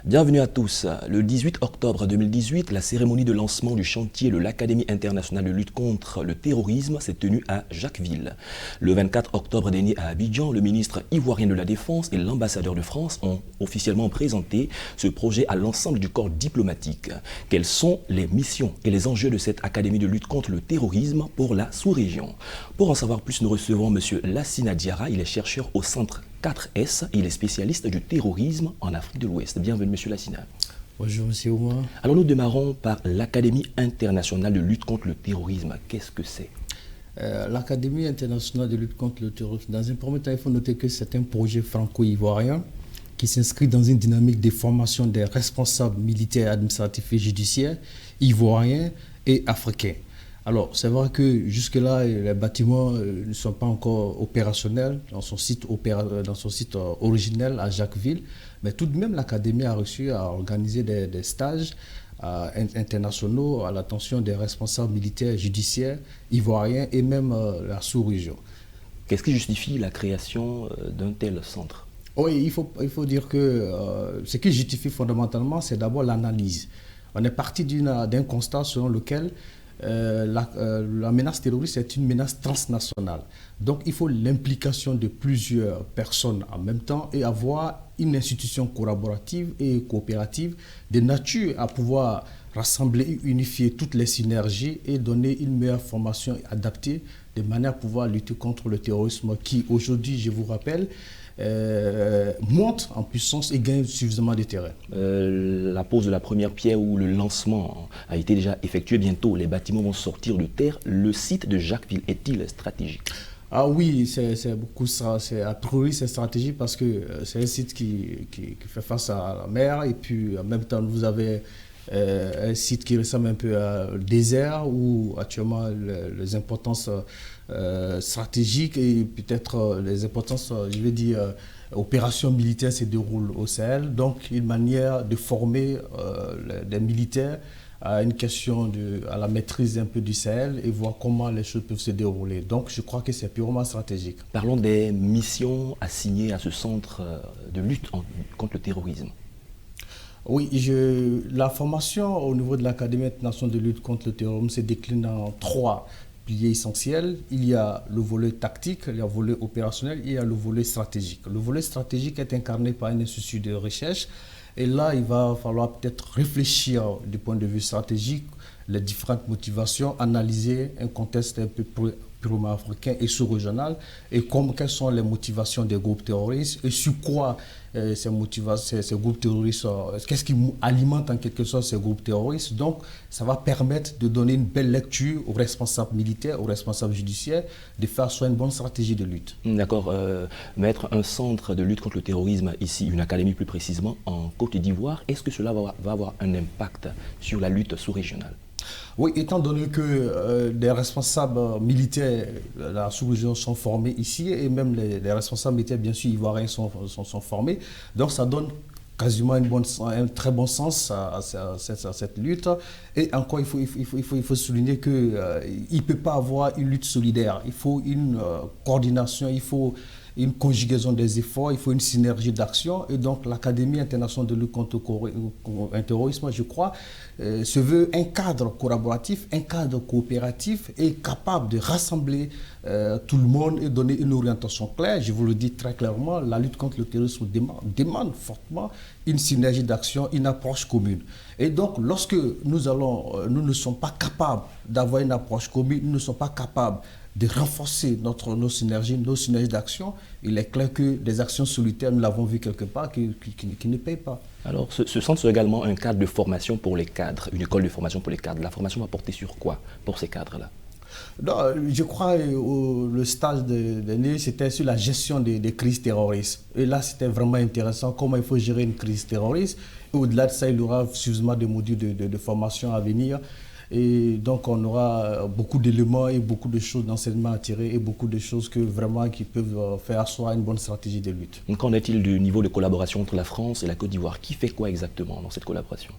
Bienvenue à tous. Le 18 octobre 2018, la cérémonie de lancement du chantier de l'Académie internationale de lutte contre le terrorisme s'est tenue à Jacquesville. Le 24 octobre dernier à Abidjan, le ministre ivoirien de la Défense et l'ambassadeur de France ont officiellement présenté ce projet à l'ensemble du corps diplomatique. Quelles sont les missions et les enjeux de cette Académie de lutte contre le terrorisme pour la sous-région? Pour en savoir plus, nous recevons M. Lassina Diarra. Il est chercheur au centre 4S et il est spécialiste du terrorisme en Afrique de l'Ouest. Bienvenue, M. Lassina. Bonjour, M. Oumar. Alors, nous démarrons par l'Académie internationale de lutte contre le terrorisme. Qu'est-ce que c'est? L'Académie internationale de lutte contre le terrorisme, dans un premier temps, il faut noter que c'est un projet franco-ivoirien qui s'inscrit dans une dynamique de formation des responsables militaires, administratifs et judiciaires ivoiriens et africains. Alors, c'est vrai que jusque-là, les bâtiments ne sont pas encore opérationnels dans son site originel à Jacquesville, mais tout de même, l'Académie a réussi à organiser des stages internationaux à l'attention des responsables militaires, judiciaires, ivoiriens et même la sous-région. Qu'est-ce qui justifie la création d'un tel centre? Oui, il faut dire que ce qui justifie fondamentalement, c'est d'abord l'analyse. On est parti d'un constat selon lequel la menace terroriste est une menace transnationale. Donc il faut l'implication de plusieurs personnes en même temps et avoir une institution collaborative et coopérative de nature à pouvoir rassembler et unifier toutes les synergies et donner une meilleure formation adaptée de manière à pouvoir lutter contre le terrorisme qui aujourd'hui, je vous rappelle, monte en puissance et gagne suffisamment de terrain. La pose de la première pierre ou le lancement a été déjà effectué. Bientôt, les bâtiments vont sortir de terre. Le site de Jacquesville est-il stratégique? Ah oui, c'est beaucoup ça. A priori, c'est stratégique parce que c'est un site qui fait face à la mer et puis en même temps, vous avez un site qui ressemble un peu à un désert où actuellement les importances stratégiques et peut-être les importances, je vais dire, opérations militaires se déroulent au Sahel. Donc, une manière de former des militaires à une question à la maîtrise un peu du Sahel et voir comment les choses peuvent se dérouler. Donc, je crois que c'est purement stratégique. Parlons des missions assignées à ce centre de lutte contre le terrorisme. Oui, la formation au niveau de l'Académie internationale de lutte contre le terrorisme se décline en 3 piliers essentiels. Il y a le volet tactique, il y a le volet opérationnel et il y a le volet stratégique. Le volet stratégique est incarné par un institut de recherche. Et là, il va falloir peut-être réfléchir du point de vue stratégique, les différentes motivations, analyser un contexte un peu purement africain et sous-régional, et quelles sont les motivations des groupes terroristes, et sur quoi ces groupes terroristes, qu'est-ce qui alimente en quelque sorte ces groupes terroristes. Donc, ça va permettre de donner une belle lecture aux responsables militaires, aux responsables judiciaires, de faire soit une bonne stratégie de lutte. D'accord. Mettre un centre de lutte contre le terrorisme ici, une académie plus précisément, en Côte d'Ivoire, est-ce que cela va avoir un impact sur la lutte sous-régionale? Oui, étant donné que des responsables militaires de la sous-région sont formés ici, et même les responsables militaires, bien sûr, ivoiriens sont formés, donc ça donne quasiment un très bon sens à cette lutte. Et encore, il faut souligner qu'il ne peut pas avoir une lutte solidaire. Il faut une coordination, il faut une conjugaison des efforts, il faut une synergie d'action. Et donc, l'Académie internationale de lutte contre le terrorisme, je crois, se veut un cadre collaboratif, un cadre coopératif et capable de rassembler tout le monde et donner une orientation claire. Je vous le dis très clairement, la lutte contre le terrorisme demande fortement une synergie d'action, une approche commune. Et donc, lorsque nous ne sommes pas capables d'avoir une approche commune, nous ne sommes pas capables de renforcer nos synergies d'action, il est clair que des actions solitaires, nous l'avons vu quelque part, qui ne payent pas. Alors, ce centre, c'est également un cadre de formation pour les cadres, une école de formation pour les cadres. La formation va porter sur quoi pour ces cadres-là? Non, je crois que le stage dernier, c'était sur la gestion des crises terroristes. Et là, c'était vraiment intéressant, comment il faut gérer une crise terroriste. Et au-delà de ça, il y aura suffisamment de modules de formation à venir. Et donc, on aura beaucoup d'éléments et beaucoup de choses d'enseignement à tirer et beaucoup de choses qui peuvent faire asseoir une bonne stratégie de lutte. Qu'en est-il du niveau de collaboration entre la France et la Côte d'Ivoire? Qui fait quoi exactement dans cette collaboration?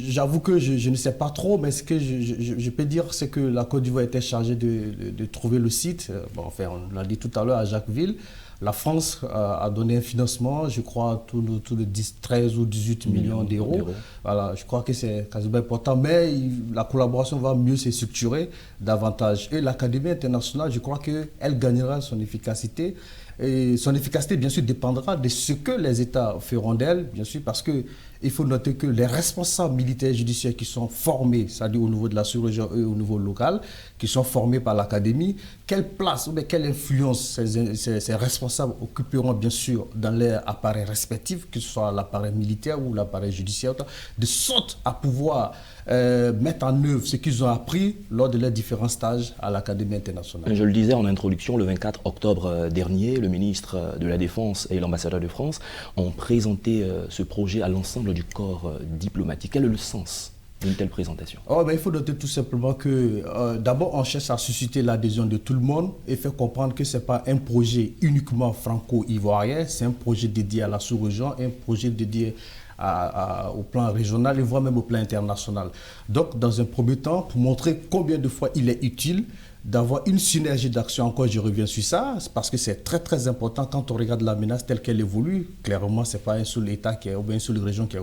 J'avoue que je ne sais pas trop, mais ce que je peux dire, c'est que la Côte d'Ivoire était chargée de trouver le site. On l'a dit tout à l'heure, à Jacquesville. La France a donné un financement, je crois, tout de 13 ou 18 millions d'euros. Voilà, je crois que c'est quasiment important, mais la collaboration va mieux se structurer davantage. Et l'Académie internationale, je crois qu'elle gagnera son efficacité. Et son efficacité, bien sûr, dépendra de ce que les États feront d'elle, bien sûr, parce qu'il faut noter que les responsables militaires et judiciaires qui sont formés, c'est-à-dire au niveau de la sous-région et au niveau local, qui sont formés par l'Académie, quelle place ou quelle influence ces responsables occuperont, bien sûr, dans leur appareil respectif, que ce soit l'appareil militaire ou l'appareil judiciaire, de sorte à pouvoir mettre en œuvre ce qu'ils ont appris lors de leurs différents stages à l'Académie internationale. Je le disais en introduction, le 24 octobre dernier, le ministre de la Défense et l'ambassadeur de France ont présenté ce projet à l'ensemble du corps diplomatique. Quel est le sens d'une telle présentation? Il faut noter tout simplement que d'abord on cherche à susciter l'adhésion de tout le monde et faire comprendre que ce n'est pas un projet uniquement franco-ivoirien, c'est un projet dédié à la sous-région, un projet dédié au plan régional et voire même au plan international. Donc dans un premier temps, pour montrer combien de fois il est utile d'avoir une synergie d'action, encore je reviens sur ça, parce que c'est très très important quand on regarde la menace telle qu'elle évolue. Clairement, ce n'est pas un seul État ou bien une seule région qui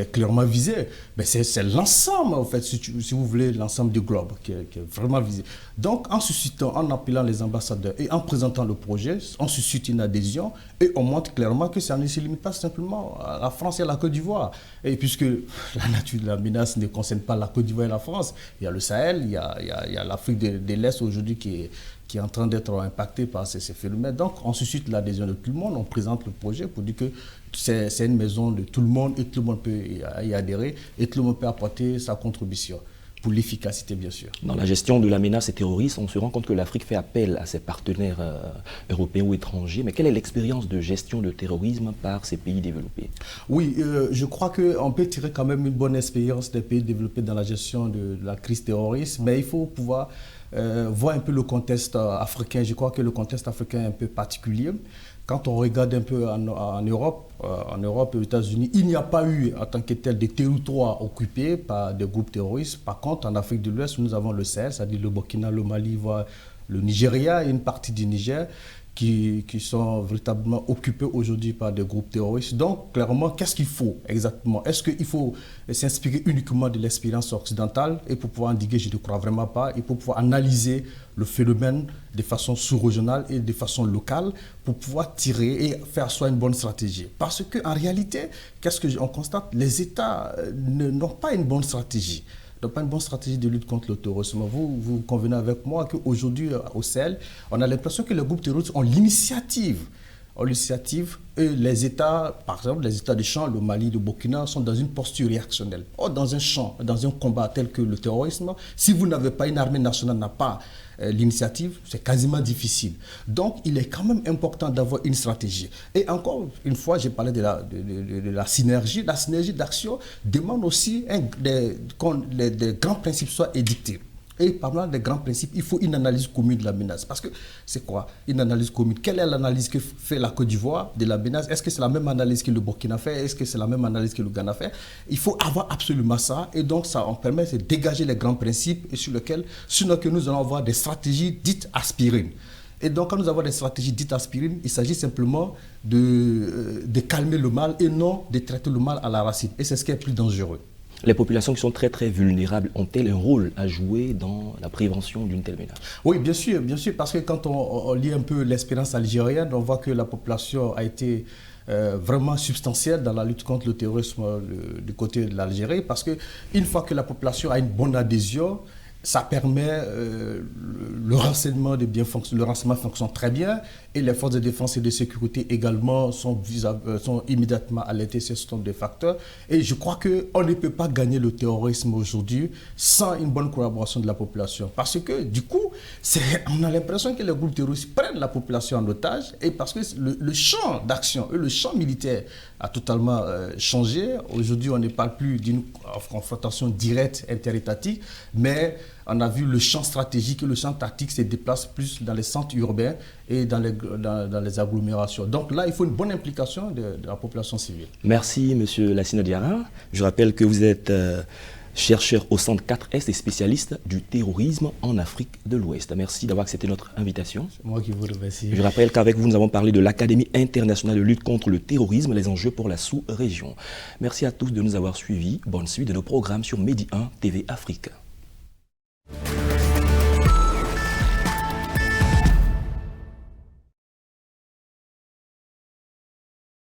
est clairement visée, mais c'est l'ensemble, en fait, si vous voulez, l'ensemble du globe qui est vraiment visé. Donc, en suscitant, en appelant les ambassadeurs et en présentant le projet, on suscite une adhésion et on montre clairement que ça ne se limite pas simplement à la France et à la Côte d'Ivoire. Et puisque la nature de la menace ne concerne pas la Côte d'Ivoire et la France, il y a le Sahel, il y a l'Afrique de l'Est aujourd'hui qui est en train d'être impactée par ces phénomènes. Donc, on suscite l'adhésion de tout le monde, on présente le projet pour dire que c'est une maison de tout le monde et tout le monde peut y adhérer et tout le monde peut apporter sa contribution pour l'efficacité, bien sûr. Dans la gestion de la menace terroriste, on se rend compte que l'Afrique fait appel à ses partenaires européens ou étrangers. Mais quelle est l'expérience de gestion de terrorisme par ces pays développés? Oui, je crois qu'on peut tirer quand même une bonne expérience des pays développés dans la gestion de la crise terroriste, mais il faut pouvoir voir un peu le contexte africain. Je crois que le contexte africain est un peu particulier. Quand on regarde un peu en Europe et aux États-Unis, il n'y a pas eu en tant que tel des territoires occupés par des groupes terroristes. Par contre, en Afrique de l'Ouest, nous avons le Sahel, c'est-à-dire le Burkina, le Mali, le Nigeria et une partie du Niger qui sont véritablement occupés aujourd'hui par des groupes terroristes. Donc, clairement, qu'est-ce qu'il faut exactement? Est-ce qu'il faut s'inspirer uniquement de l'expérience occidentale? Et pour pouvoir endiguer, je ne crois vraiment pas. Il faut pouvoir analyser le phénomène de façon sous-régionale et de façon locale pour pouvoir tirer et faire soit une bonne stratégie. Parce qu'en réalité, qu'est-ce qu'on constate? Les États n'ont pas une bonne stratégie. Donc, pas une bonne stratégie de lutte contre le terrorisme. Vous convenez avec moi qu'aujourd'hui, au Sahel, on a l'impression que les groupes terroristes ont l'initiative. Et les États, par exemple, les États du champ, le Mali, le Burkina, sont dans une posture réactionnelle. Or, dans un champ, dans un combat tel que le terrorisme, si vous n'avez pas une armée nationale, n'a pas l'initiative, c'est quasiment difficile. Donc, il est quand même important d'avoir une stratégie. Et encore une fois, j'ai parlé de la synergie. La synergie d'action demande aussi que des grands principes soient édictés. Et parlant des grands principes, il faut une analyse commune de la menace. Parce que c'est quoi une analyse commune? Quelle est l'analyse que fait la Côte d'Ivoire de la menace? Est-ce que c'est la même analyse que le Burkina fait? Est-ce que c'est la même analyse que le Ghana fait? Il faut avoir absolument ça. Et donc, ça en permet de dégager les grands principes et sur lesquels nous allons avoir des stratégies dites aspirines. Et donc, quand nous avons des stratégies dites aspirines, il s'agit simplement de calmer le mal et non de traiter le mal à la racine. Et c'est ce qui est plus dangereux. Les populations qui sont très très vulnérables ont-elles un rôle à jouer dans la prévention d'une telle menace? Oui, bien sûr, parce que quand on lit un peu l'expérience algérienne, on voit que la population a été vraiment substantielle dans la lutte contre le terrorisme du côté de l'Algérie, parce qu'une fois que la population a une bonne adhésion, ça permet le renseignement le renseignement fonctionne très bien et les forces de défense et de sécurité également sont immédiatement alertées sur ce nombre de facteurs. Et je crois qu'on ne peut pas gagner le terrorisme aujourd'hui sans une bonne collaboration de la population. Parce que du coup, on a l'impression que les groupes terroristes prennent la population en otage et parce que le champ d'action, le champ militaire a totalement changé. Aujourd'hui, on ne parle plus d'une confrontation directe interétatique, mais on a vu le champ stratégique et le champ tactique se déplace plus dans les centres urbains et dans les agglomérations. Donc là, il faut une bonne implication de la population civile. Merci, M. Lassina Diarra. Je rappelle que vous êtes chercheur au Centre 4S et spécialiste du terrorisme en Afrique de l'Ouest. Merci d'avoir accepté notre invitation. C'est moi qui vous remercie. Je rappelle qu'avec vous, nous avons parlé de l'Académie internationale de lutte contre le terrorisme, les enjeux pour la sous-région. Merci à tous de nous avoir suivis. Bonne suite de nos programmes sur Medi 1 TV Afrique.